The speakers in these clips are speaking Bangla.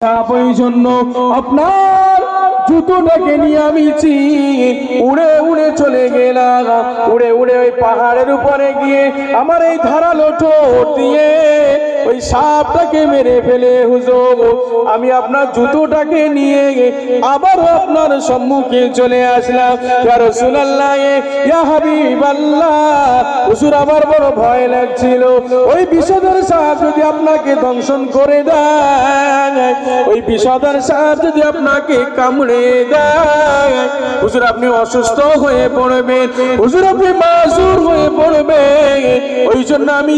ওই জন্য আপনার জুতোটাকে নিয়ে আমি উড়ে উড়ে চলে গেলাম। উড়ে উড়ে ওই পাহাড়ের উপরে গিয়ে আমার এই ধারালো ঠোঁট দিয়ে ওই সাপটাকে মেরে ফেলে হুজুর আমি আপনার জুতোটাকে নিয়ে আবারও আপনার সম্মুখে চলে আসলাম। ইয়া রাসূলুল্লাহ ইয়া হাবিবাল্লাহ, হুজুর আমার বড় ভয় লাগছিল ওই বিষধর সাপ যদি আপনাকে দংশন করে দেয়, ওই বিষধর সাপ যদি আপনাকে কামড়ে দেয়, হুজুর আপনি অসুস্থ হয়ে পড়বেন, হুজুর আপনি মাসুর হয়ে পড়বেন। ওই জন্য আমি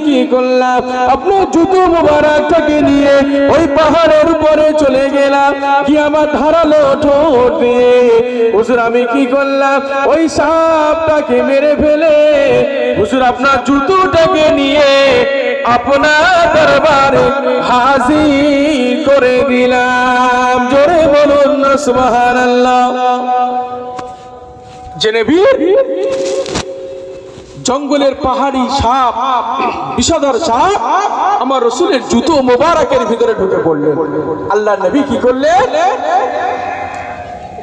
কি করলাম, আপনার জুতো মোবারকটাকে নিয়ে ওই পাহাড়ের উপরে চলে গেলাম, কি আমার ধারালো ঠোঁট দিয়ে হুজুর আমি কি করলাম, ওই সাপটাকে মেরে ফেলে হুজুর আপনার জুতোটাকে নিয়ে আপনার দরবারে হাজির করে দিলাম। জোরে বলুন না সুবহানাল্লাহ। যে নবী জঙ্গলের পাহাড়ি সাপ, বিষধর সাপ আমার রাসূলের জুতো মোবারকের ভিতরে ঢুকে পড়লেন। আল্লাহ নবী কি করলেন,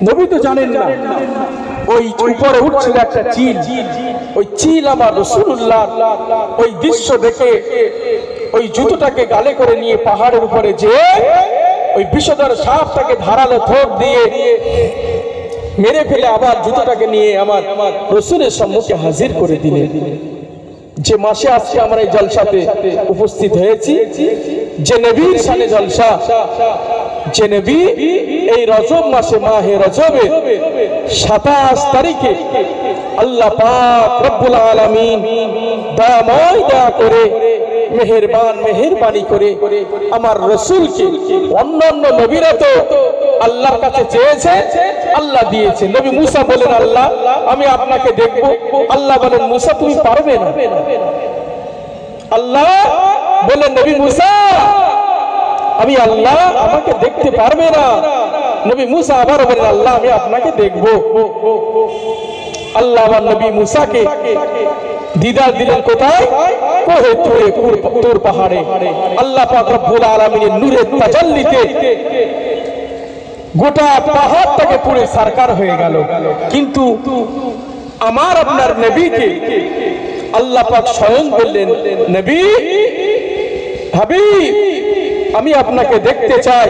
নবী তো জানেন না ওই উপরে উঠছিল একটা চিল, ওই চিল আমার রাসূলুল্লাহ ওই দৃশ্য দেখে ওই জুতোটাকে গালে করে নিয়ে পাহাড়ের উপরে যে ওই বিষধর সাপটাকে ধারালো ঠোঁট দিয়ে মেরে ফেলে আবার জুতোটাকে নিয়ে আমার রাসূলের সম্মুখে হাজির করে দিলেন। যে মাসে আজকে আমরা এই জলসাতে উপস্থিত হয়েছি, যে নবীর শানে জলসা, যে নবী এই রজব মাসে মাহে রজবে 27 তারিখে আল্লাহ পাক রব্বুল আলামিন দয়াময় দয়া করে মেহেরবানি করে আমার রাসূলকে, অন্যান্য নবীরা তো আল্লাহর কাছে চেয়েছে আল্লাহ দিয়েছে। নবী মুসা বলেন আল্লাহ আমি আপনাকে দেখব, আল্লাহ বলেন মুসা তুমি পারবে না। আল্লাহ বলেন নবী মুসা আমি আল্লাহ আমাকে দেখতে পারবে না। নবী মুসা আবার বলেন আল্লাহ আমি আপনাকে দেখব। আল্লাহ আমার নবী মুসাকে দিদার দিলেন কোথায়, কোহে তুর পাহাড়ে। আল্লাহ পাক রব্বুল আলামিনের নূরের তাজাল্লিতে গোটা পাহাড়টাকে পুরো সারকার হয়ে গেল। কিন্তু আমার আপনার নবীকে আল্লাহ পাক স্বয়ং বললেন নবী হাবিব আমি আপনাকে দেখতে চাই,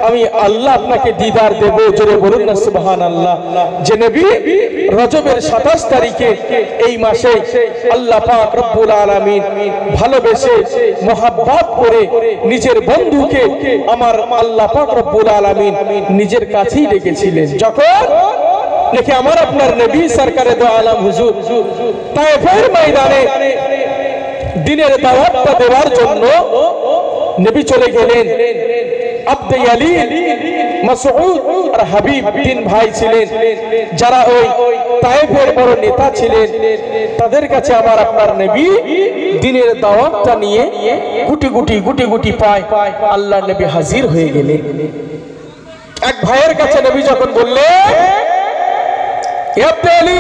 আমি আল্লাহ আপনাকে দিদার দেব। জোরে বলুন না সুবহানাল্লাহ। যে নবী রজবের 27 তারিখে এই মাসে আল্লাহ পাক রব্বুল আলামিন ভালোবেসে মোহাব্বত করে নিজের বন্ধুকে আমার আল্লাহ পাক রব্বুল আলামিন নিজের কাছেই রেখেছিলেন। যখন দেখে আমার আপনার নবী সরকারে দো আলম হুজুর তায়েফের ময়দানে দিনের দাওয়াতটা দেওয়ার জন্য নবী চলে গেলেন। আব্দে আলী, মাসউদ আর হাবিব তিন ভাই ছিলেন যারা ওই তায়েফের বড় নেতা ছিলেন। তাদের কাছে আমার আপনার নবী দিনের দাওয়াতটা নিয়ে গুটি গুটি পায় আল্লাহর নবী হাজির হয়ে গেলেন। এক ভাইয়ের কাছে নবী যখন বললেন আব্দে আলী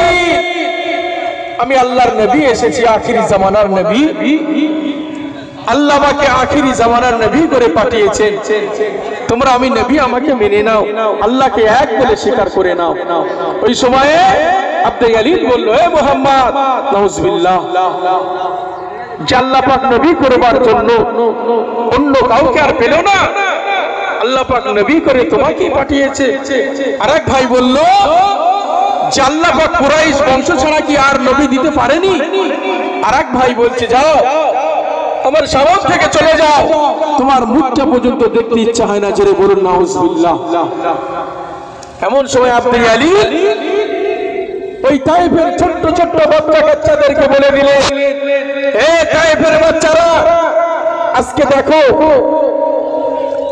আমি আল্লাহর নবী এসেছি, আখিরি জামানার নবী, আল্লাহ আমাকে আখিরি জামানার নবী করে পাঠিয়েছেন, তোমরা আমি নবী আমাকে মেনে নাও, আল্লাহকে এক বলে স্বীকার করে নাও। ওই সময়ে আব্দে আলী বলল হে মুহাম্মদ নাউজুবিল্লাহ, যে আল্লাহ পাক নবী করবার জন্য অন্য কাউকে আর পেল না, আল্লাহ পাক নবী করে তোমাকে পাঠিয়েছে। আরেক ভাই বলল যে আল্লাহ পাক কুরাইশ বংশ ছাড়া কি আর নবী দিতে পারেনি। আরেক ভাই বলছে যাও আমার সামনে থেকে চলে যাও, তোমার মুখটা পর্যন্ত দেখতে ইচ্ছা হয় না। জোরে বলুন নাউজুবিল্লাহ। এমন সময় আব্দে আলী ওই তায়েফের ছোট্ট ছোট্ট বাচ্চাদেরকে বলে দিলেন হে তায়েফের বাচ্চারা, আজকে দেখো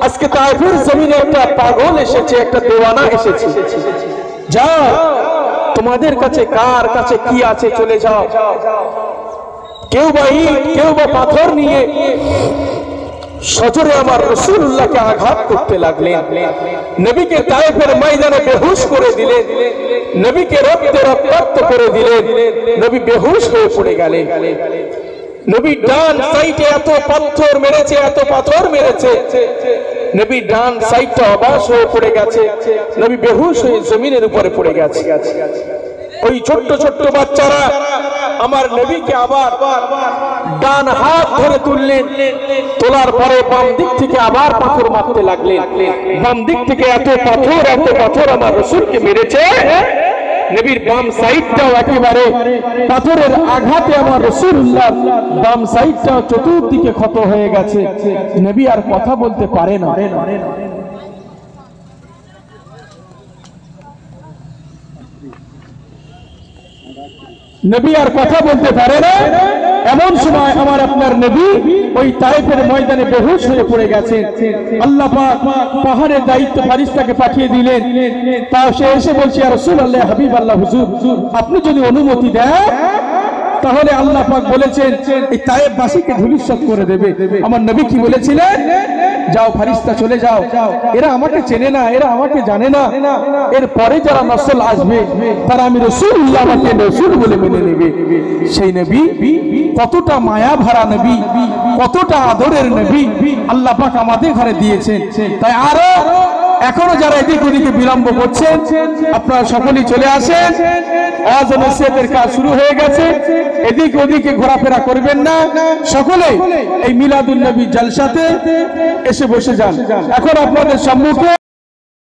আজকে তায়েফের জমিনে একটা পাগল এসেছে, একটা দেওয়ানা এসেছে, যাও তোমাদের কাছে কার কাছে কি আছে চলে যাও। কেউ বা ইট কেউ বা পাথর নিয়ে সজোরে আমার রাসূলুল্লাহকে আঘাত করতে লাগলেন। নবীকে তায়েফের ময়দানে বেহুশ করে দিলেন, নবীকে রক্তাক্ত করে দিলেন, নবী বেহুশ হয়ে পড়ে গেলেন। নবী ডান সাইডে এত পাথর মেরেছে, এত পাথর মেরেছে, নবী ডান সাইডটা অবাস হয়ে পড়ে গেছে, নবী বেহুশ হয়ে জমিনের উপরে পড়ে গেছে। ওই ছোট্ট ছোট্ট বাচ্চারা আমার নবীকে আবার ডান হাত ধরে তুললেন, তোলার পরে বাম দিক থেকে আবার পাথর মারতে লাগলেন। বাম দিক থেকে এত পাথর আমার রাসূলকে মেরেছে, নবীর বাম সাইডটাও একেবারে পাথরের আঘাতে আমার রাসূলুল্লাহ বাম সাইডটাও চতুর্দিকে ক্ষত হয়ে গেছে। নবী আর কথা বলতে পারে না। নবী আর কথা বলতে পারে না। এমন সময় আমার আপনার নবী ওই তায়েফের ময়দানে বেহুশ হয়ে পড়ে গেছেন। আল্লাহ পাক পাহাড়ের দায়িত্ব ফারিস্তাকে পাঠিয়ে দিলেন। তাও সে এসে বলছে, ইয়া রাসূলুল্লাহ, হাবিব আল্লাহ হুজুর, আপনি যদি অনুমতি দেন তাহলে আল্লাহ পাক বলেছেন এই তায়েফবাসীকে ধূলিসাৎ করে দেবে। আমার নবী কি বলেছিলেন? যাও ফারিস্তা, চলে যাও, এরা আমাকে চেনে না, এরা আমাকে জানে না, এর পরে যারা নসল আসবে তারা আমি রাসূলুল্লাহ আমাকে রাসূল বলে মেনে নেবে। সেই নবী কতটা মায়া ভরা নবী, কতটা আদরের নবী আল্লাহ পাক আমাদের ঘরে দিয়েছেন। তাই আরো এখনো যারা এদিক ওদিকে বিলম্ব করছেন, আপনারা সকলেই চলে আসেন। ওয়াজ ও নসিহতের কাজ শুরু হয়ে গেছে, এদিক ওদিকে ঘোরাফেরা করবেন না, সকলে এই মিলাদুন নবী জলসাতে এসে বসে যান। এখন আপনাদের সম্মুখে